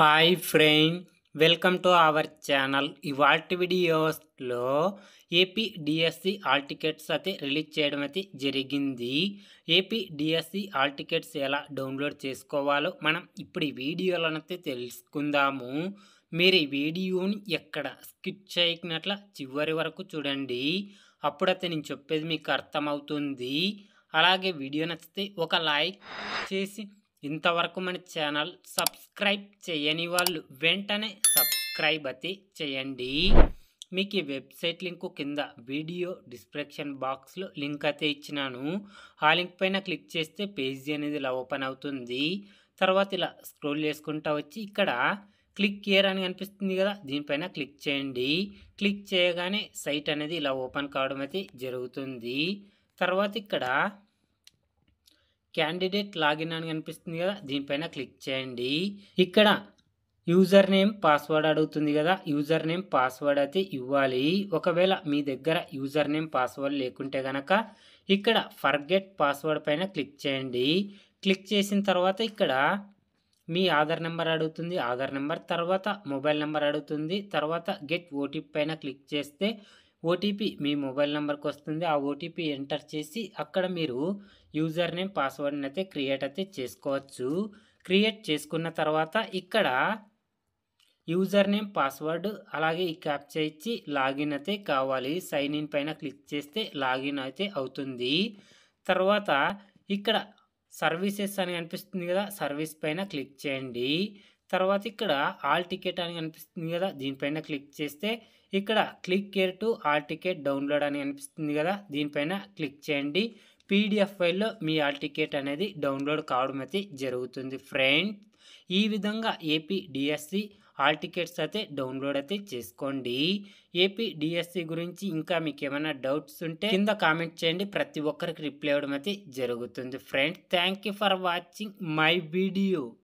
Hi friend, welcome to our channel. ఇవాల్టి వీడియోస్లో AP DSC hall tickets అయితే release చేయడం అయితే జరిగింది. ఏపీ డిఎస్సి హాల్ టికెట్స్ ఎలా డౌన్లోడ్ చేసుకోవాలో మనం ఇప్పుడు ఈ వీడియోలోనైతే తెలుసుకుందాము. మీరు ఈ వీడియోని ఎక్కడ స్కిప్ చేయకున్నట్ల చివరి వరకు చూడండి. అప్పుడైతే నేను చెప్పేది మీకు అర్థమవుతుంది. అలాగే వీడియో నచ్చితే ఒక లైక్ చేసి ఇంతవరకు మన ఛానల్ సబ్స్క్రైబ్ చేయని వాళ్ళు వెంటనే సబ్స్క్రైబ్ అయితే చేయండి. మీకు ఈ వెబ్సైట్ లింకు కింద వీడియో డిస్క్రిప్షన్ బాక్స్లో లింక్ అయితే ఇచ్చినాను. ఆ లింక్ పైన క్లిక్ చేస్తే పేజీ అనేది ఇలా ఓపెన్ అవుతుంది. తర్వాత ఇలా స్క్రోల్ చేసుకుంటా వచ్చి ఇక్కడ క్లిక్ హియర్ అని కనిపిస్తుంది కదా, దీనిపైన క్లిక్ చేయండి. క్లిక్ చేయగానే సైట్ అనేది ఇలా ఓపెన్ కావడం అయితే జరుగుతుంది. తర్వాత ఇక్కడ క్యాండిడేట్ లాగిన్ అని కనిపిస్తుంది కదా, దీనిపైన క్లిక్ చేయండి. ఇక్కడ యూజర్ నేమ్ పాస్వర్డ్ అడుగుతుంది కదా, యూజర్ నేమ్ పాస్వర్డ్ అయితే ఇవ్వాలి. ఒకవేళ మీ దగ్గర యూజర్ నేమ్ పాస్వర్డ్ లేకుంటే కనుక ఇక్కడ ఫర్గెట్ పాస్వర్డ్ పైన క్లిక్ చేయండి. క్లిక్ చేసిన తర్వాత ఇక్కడ మీ ఆధార్ నెంబర్ అడుగుతుంది, ఆధార్ నెంబర్ తర్వాత మొబైల్ నెంబర్ అడుగుతుంది. తర్వాత గెట్ ఓటీపీ పైన క్లిక్ చేస్తే ఓటీపీ మీ మొబైల్ నెంబర్కి వస్తుంది. ఆ ఓటీపీ ఎంటర్ చేసి అక్కడ మీరు యూజర్ నేమ్ పాస్వర్డ్ని అయితే క్రియేట్ అయితే చేసుకోవచ్చు. క్రియేట్ చేసుకున్న తర్వాత ఇక్కడ యూజర్ నేమ్ పాస్వర్డ్ అలాగే ఈ క్యాప్చా ఇచ్చి లాగిన్ అయితే కావాలి. సైన్ ఇన్ పైన క్లిక్ చేస్తే లాగిన్ అయితే అవుతుంది. తర్వాత ఇక్కడ సర్వీసెస్ అని కనిపిస్తుంది కదా, సర్వీస్ పైన క్లిక్ చేయండి. తర్వాత ఇక్కడ ఆల్ టికెట్ అని కనిపిస్తుంది కదా, దీనిపైన క్లిక్ చేస్తే ఇక్కడ click here to all ticket download అని కనిపిస్తుంది కదా, దీనిపైన క్లిక్ చేయండి. పీడిఎఫ్ ఫైల్లో మీ ఆల్ టికెట్ అనేది డౌన్లోడ్ కావడం అయితే జరుగుతుంది ఫ్రెండ్. ఈ విధంగా ఏపీ డిఎస్సి హాల్ టికెట్స్ అయితే డౌన్లోడ్ అయితే చేసుకోండి. ఏపీ డిఎస్సి గురించి ఇంకా మీకు ఏమైనా డౌట్స్ ఉంటే కింద కామెంట్ చేయండి, ప్రతి ఒక్కరికి రిప్లై ఇవ్వడం అయితే జరుగుతుంది friend. Thank you for watching my video.